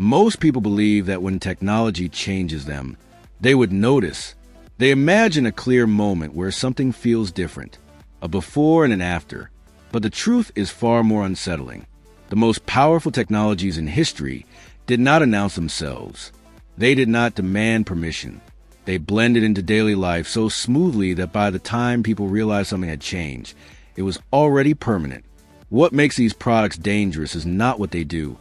Most people believe that when technology changes them, they would notice. They imagine a clear moment where something feels different, a before and an after. But the truth is far more unsettling. The most powerful technologies in history did not announce themselves. They did not demand permission. They blended into daily life so smoothly that by the time people realized something had changed, it was already permanent. What makes these products dangerous is not what they do,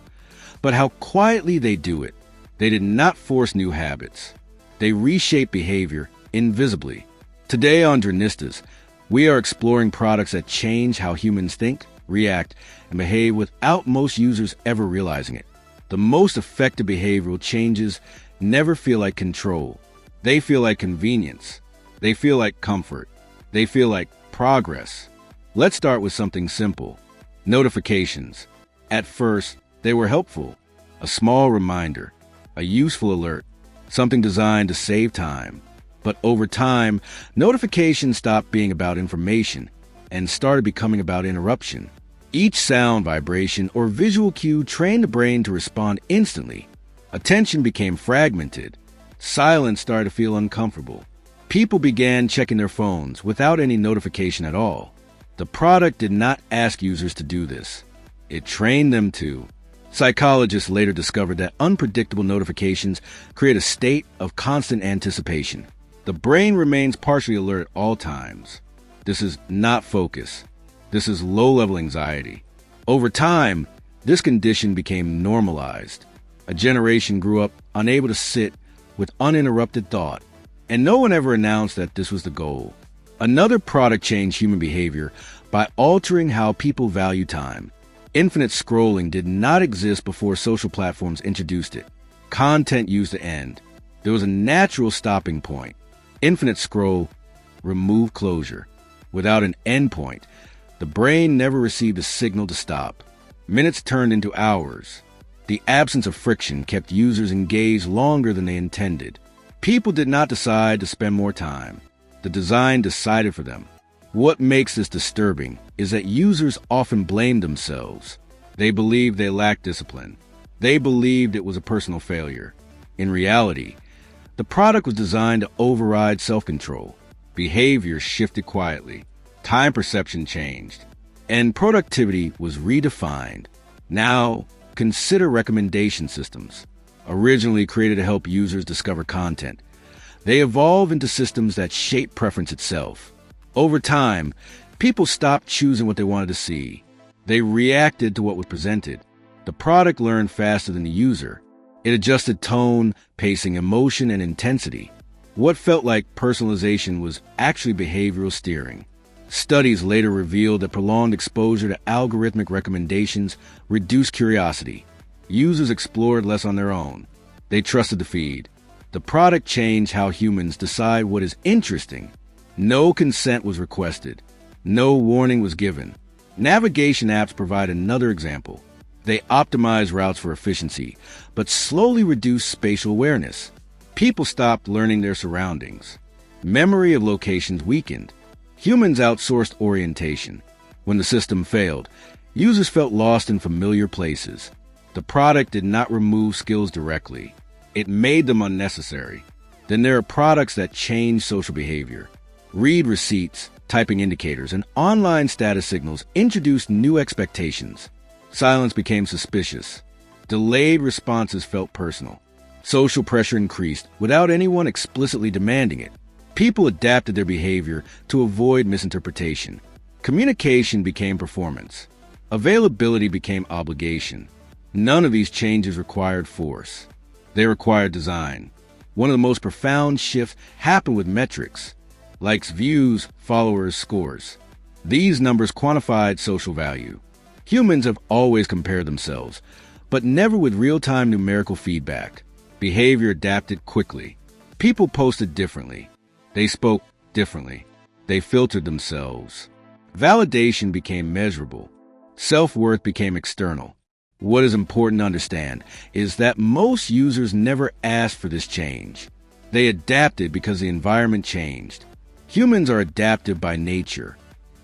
but how quietly they do it. They did not force new habits. They reshape behavior invisibly. Today on Dronistas, we are exploring products that change how humans think, react, and behave without most users ever realizing it. The most effective behavioral changes never feel like control. They feel like convenience. They feel like comfort. They feel like progress. Let's start with something simple. Notifications. At first, they were helpful. A small reminder, a useful alert, something designed to save time. But over time, notifications stopped being about information and started becoming about interruption. Each sound, vibration, or visual cue trained the brain to respond instantly. Attention became fragmented. Silence started to feel uncomfortable. People began checking their phones without any notification at all. The product did not ask users to do this. It trained them to. Psychologists later discovered that unpredictable notifications create a state of constant anticipation. The brain remains partially alert at all times. This is not focus. This is low-level anxiety. Over time, this condition became normalized. A generation grew up unable to sit with uninterrupted thought, and no one ever announced that this was the goal. Another product changed human behavior by altering how people value time. Infinite scrolling did not exist before social platforms introduced it. Content used to end. There was a natural stopping point. Infinite scroll removed closure. Without an endpoint, the brain never received a signal to stop. Minutes turned into hours. The absence of friction kept users engaged longer than they intended. People did not decide to spend more time. The design decided for them. What makes this disturbing is that users often blame themselves. They believed they lacked discipline. They believed it was a personal failure. In reality, the product was designed to override self-control. Behavior shifted quietly. Time perception changed. And productivity was redefined. Now, consider recommendation systems. Originally created to help users discover content, they evolve into systems that shape preference itself. Over time, people stopped choosing what they wanted to see. They reacted to what was presented. The product learned faster than the user. It adjusted tone, pacing, emotion, and intensity. What felt like personalization was actually behavioral steering. Studies later revealed that prolonged exposure to algorithmic recommendations reduced curiosity. Users explored less on their own. They trusted the feed. The product changed how humans decide what is interesting. No consent was requested. No warning was given. Navigation apps provide another example. They optimize routes for efficiency, but slowly reduce spatial awareness. People stopped learning their surroundings. Memory of locations weakened. Humans outsourced orientation. When the system failed, users felt lost in familiar places. The product did not remove skills directly. It made them unnecessary. Then there are products that change social behavior. Read receipts, typing indicators, and online status signals introduced new expectations. Silence became suspicious. Delayed responses felt personal. Social pressure increased without anyone explicitly demanding it. People adapted their behavior to avoid misinterpretation. Communication became performance. Availability became obligation. None of these changes required force. They required design. One of the most profound shifts happened with metrics. Likes, views, followers, scores. These numbers quantified social value. Humans have always compared themselves, but never with real-time numerical feedback. Behavior adapted quickly. People posted differently. They spoke differently. They filtered themselves. Validation became measurable. Self-worth became external. What is important to understand is that most users never asked for this change. They adapted because the environment changed. Humans are adaptive by nature.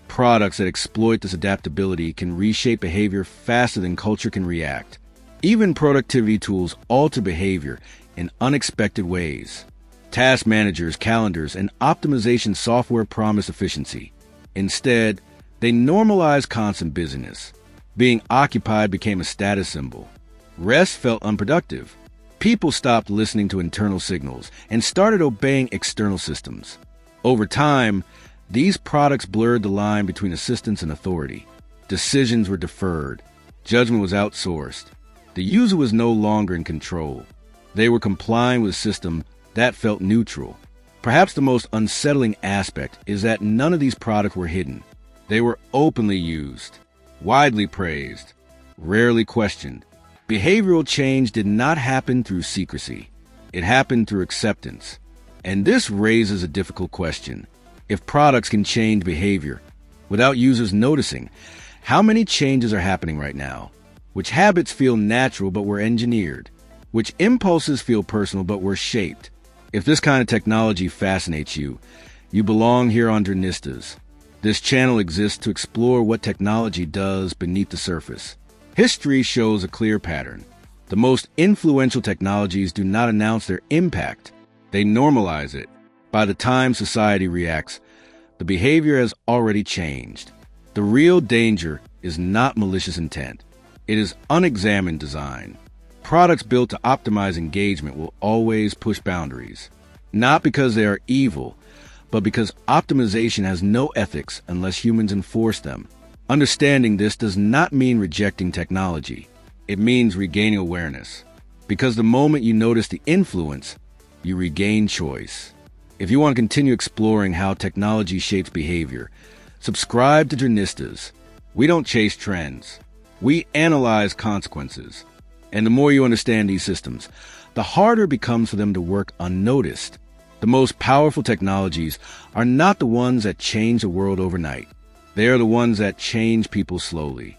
Products that exploit this adaptability can reshape behavior faster than culture can react. Even productivity tools alter behavior in unexpected ways. Task managers, calendars, and optimization software promise efficiency. Instead, they normalize constant busyness. Being occupied became a status symbol. Rest felt unproductive. People stopped listening to internal signals and started obeying external systems. Over time, these products blurred the line between assistance and authority. Decisions were deferred. Judgment was outsourced. The user was no longer in control. They were complying with a system that felt neutral. Perhaps the most unsettling aspect is that none of these products were hidden. They were openly used, widely praised, rarely questioned. Behavioral change did not happen through secrecy. It happened through acceptance. And this raises a difficult question. If products can change behavior without users noticing, how many changes are happening right now? Which habits feel natural but were engineered? Which impulses feel personal but were shaped? If this kind of technology fascinates you, you belong here on Dronistas. This channel exists to explore what technology does beneath the surface. History shows a clear pattern. The most influential technologies do not announce their impact. They normalize it. By the time society reacts, the behavior has already changed. The real danger is not malicious intent. It is unexamined design. Products built to optimize engagement will always push boundaries. Not because they are evil, but because optimization has no ethics unless humans enforce them. Understanding this does not mean rejecting technology. It means regaining awareness. Because the moment you notice the influence, you regain choice. If you want to continue exploring how technology shapes behavior, subscribe to Dronistas. We don't chase trends. We analyze consequences. And the more you understand these systems, the harder it becomes for them to work unnoticed. The most powerful technologies are not the ones that change the world overnight. They are the ones that change people slowly.